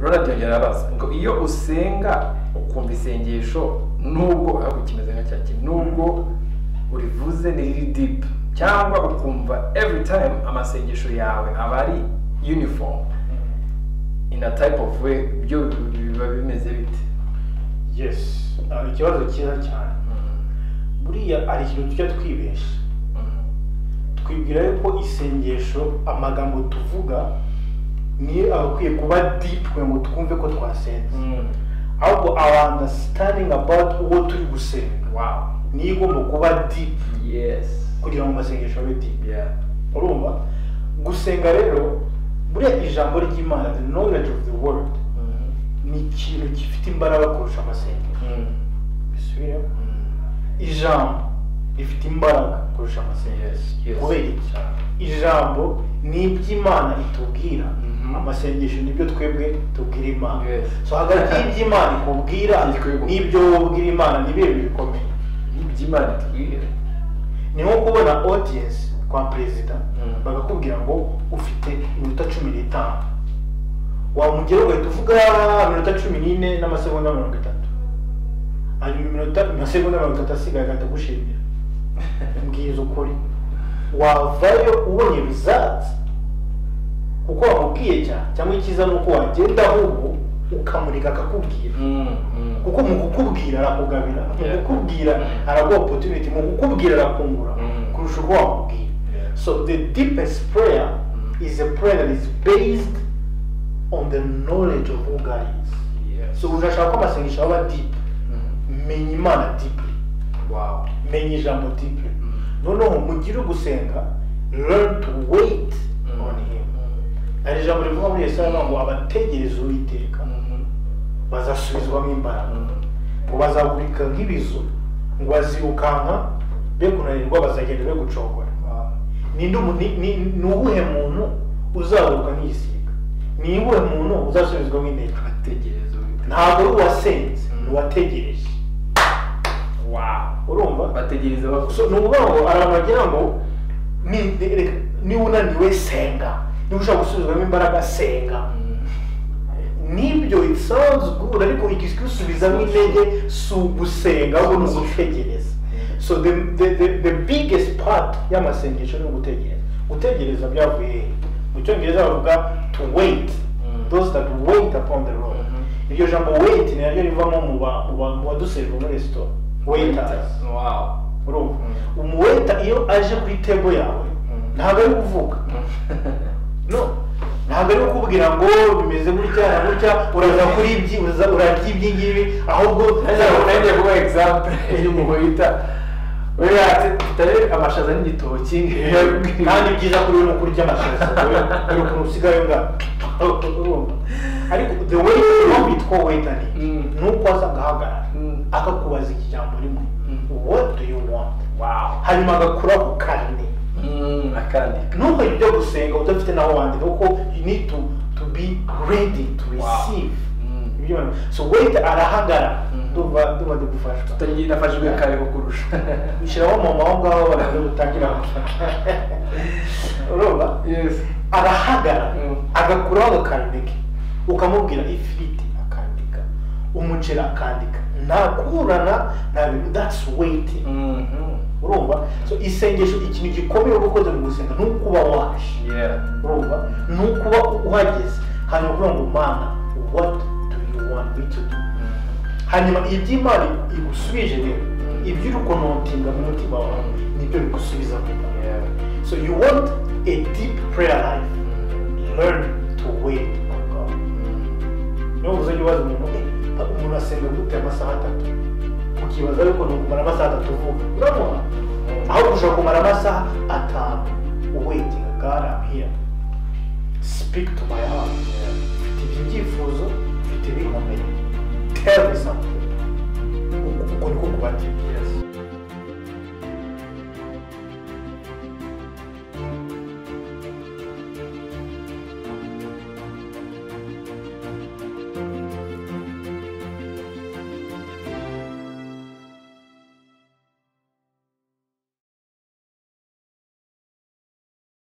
Ronald yongera abaza ngo iyo usenga ukumva isengesho nubwo aho kimeze nka cyaki nubwo urivuze ni riri deep cyangwa ukumva every time amasengesho yawe aba ari uniform in a type of way byo biba bimeze bite? Yes, ikibazo cyiza cyane. Buriya ari ikintu tujya twibesha. Twibwira yuko isengesho amagambo tuvuga ni akwiye kuba deep ngo twumve ko twasenze. Ahubwo our understanding about what turi gusenga. Wow. Ni igomba kuba deep. Yes. Kugira ngo amasengesho abe deep. Yeah. Urumva? Gusenga rero buriya ijambo ry'Imana, the knowledge of the word, ni ikintu gifite imbaraga kurusha amasengesho. Bisubiremo. Ijambo rifite imbaraga kurusha amasengesho. Kubera iki? Ijambo ni iby'Imana itubwira, amasengesho nibyo twebwe tubwira Imana. So hagati y'iby'Imana ikubwira n'ibyo wubwira Imana nibihe bikomeye. Iby'Imana itubwira ni nko kubona audience kwa president bagakubwira ngo ufite iminota 15 wamugera ugahita uvuga iminota 14 n'amasegonda 30 hanyuma iminota amasegonda 30 asigaye agahita gushimira mbwiza ukuri wavayo ubonye results kuko wamubwiye cyangwa ikiza nuko wagenda ahubwo ukamurika akakubwira kuko mu kukubwira arakugabira mu kukubwira araguha opportunity mu kukubwira arakungura kurusha uko wamubwira. So the deepest prayer is a prayer that is based on the knowledge of who God is. Yes. So unashaka ko amasengesho aba deep, menya Imana deeply. Wow. Menya ijambo deeply. Noneho mugire gusenga, learn to wait on him. Ari ijambo rivuga muri Yesaya ngo abategereza Uwiteka bazasubizwamo imbaraga. Ngo bazagurika nk'ibizu, ngo bazirukanka be kunanirwa bazagenda be gucogora. Ni uwuhe muntu uzaguruka nk'igisiga? Ni uwuhe muntu uzasubizwamo intege? Abategereza Uwiteka. Ntabwo uwasenze, ni uwategereje. Wow. Urumva? Bategereza So nuvuga ngo arabagira ngo ni unaniwe senga. Ni ushaka gusubizwamo imbaraga senga. Nibyo it sounds good ariko ikisubizamo intege su gusenga ahubwo no gutegereza. So the biggest part y'amasengesho ni gutegereza. Gutegereza byavuye mu cyongereza bavuga to wait. Those that wait upon the Lord. Iryo jambo wait ni ryo rivamo mu baduseva muri restaurant. Waiters. Wow. Urumva? Umuwaiter iyo aje kuri table yawe ntabwo ari kuvuga. No. Ntabwo ari kubwira ngo bimeze gutya na gutya uraza kuri ibyi urarya ibyingibi ahubwo ngiye kuba example y'umuwaiter. Oya tutare amashaza n'igitoki kandi byiza kuri no kurya amashaza. Uri kurusigayo nga. Ariko the way you bitwa waiter nuko azagahagarara akakubaza iki jambo rimwe. What do you want? Wow. Hanyuma agakura ku karine. Akandi. Nuko ibyo gusenga udafite naho wandika kuko you need to be ready to receive. So wait arahagara. Duva dugufasha. Tutagiye nafashwe kare ko kurusha. Bishiraho mama aho ngaho baraje gutangira. Urumva? Yes. Arahagara agakuraho akarine ukamubwira ifiriti akandika umuceri akandika ntakurana that's waiting. Urumva? So isengesho ikintu gikomeye ukoze mu gusenga nukuba waje. Urumva? Nukuba uhageze hanyuma uvuga ngo Mana what do you want me to do? Hanyuma iby'Imana igusubije rero ibyo urukonotinga mu mutima wawe nibyo bigusubiza mu Imana. So you want a deep prayer life, learn to wait on God. No uzayibaza umuntu asenga gute amasaha 3 ukibaza yuko no kumara amasaha 3 uvuga uramuha aho ushaka kumara amasaha 5 waiting. God, I'm here, speak to my heart. Mfite ibyifuzo, mfite ibikomere, tell me something. Uko niko kubati. Yes.